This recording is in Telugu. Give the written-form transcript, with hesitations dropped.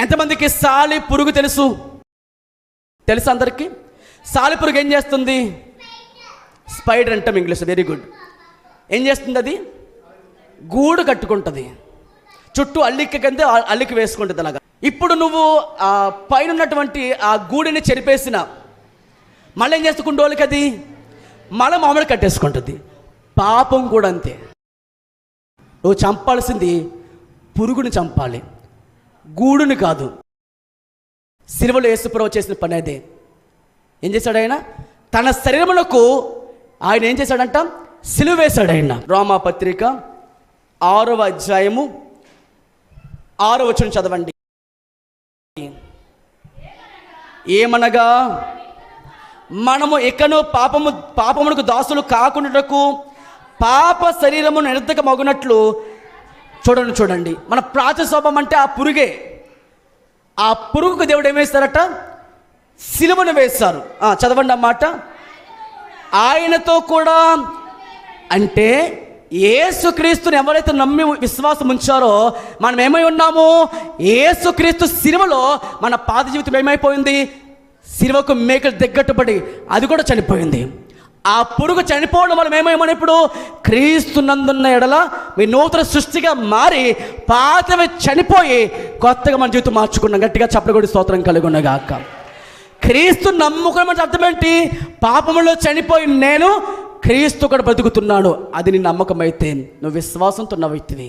ఎంతమందికి సాలి పురుగు తెలుసు అందరికీ? సాలి పురుగు ఏం చేస్తుంది? స్పైడర్ అంటాం ఇంగ్లీష్, వెరీ గుడ్. ఏం చేస్తుంది? అది గూడు కట్టుకుంటుంది, చుట్టూ అల్లిక కింద అల్లిక వేసుకుంటుంది అలాగా. ఇప్పుడు నువ్వు ఆ పైన ఉన్నటువంటి ఆ గూడిని చెరిపేసిన మళ్ళీ ఏం చేసుకుంటే వాళ్ళకి అది మళ్ళీ మామూలు కట్టేసుకుంటుంది. పాపం కూడా అంతే. నువ్వు చంపాల్సింది పురుగుని చంపాలి, గూడుని కాదు. సిలువలో యేసుప్రభువు చేసిన పని అదే. ఏం చేశాడు ఆయన? తన శరీరమునకు ఆయన ఏం చేశాడంట? సిలువ వేశాడు ఆయన. రోమాపత్రిక 6వ అధ్యాయము 6వ వచనం చదవండి. ఏమనగా మనము ఎక్కనో పాపమునకు దాసులు కాకుండాటకు పాప శరీరము నిరర్ధకమగునట్లు. చూడండి, మన ప్రాచీన స్వభావం అంటే ఆ పురుగే. ఆ పురుగుకు దేవుడు ఏమేస్తారట? సిలువను వేస్తారు. చదవండి అన్నమాట. ఆయనతో కూడా అంటే యేసుక్రీస్తుని ఎవరైతే నమ్మి విశ్వాసం ఉంచారో మనం ఏమై ఉన్నాము? యేసుక్రీస్తు సిలువలో మన పాత జీవితం ఏమైపోయింది? సిలువకు మేకలు దగ్గట్టుబడి అది కూడా చనిపోయింది. ఆ పురుగు చనిపోవడం వల్ల ఏమేమని ఇప్పుడు క్రీస్తు నందున్న ఎడల మీ నూతన సృష్టిగా మారి పాతవి చనిపోయి కొత్తగా మన జీవితం మార్చుకున్నాం. గట్టిగా చప్పలగొడి స్తోత్రం కలుగునగాక. క్రీస్తు నమ్ముకోవడం అంటే అర్థం ఏంటి? పాపములో చనిపోయి నేను క్రీస్తు కూడా బ్రతుకుతున్నాడు. అది నీ నమ్మకం అయితే నువ్వు విశ్వాసంతో ఉన్న వ్యక్తివి.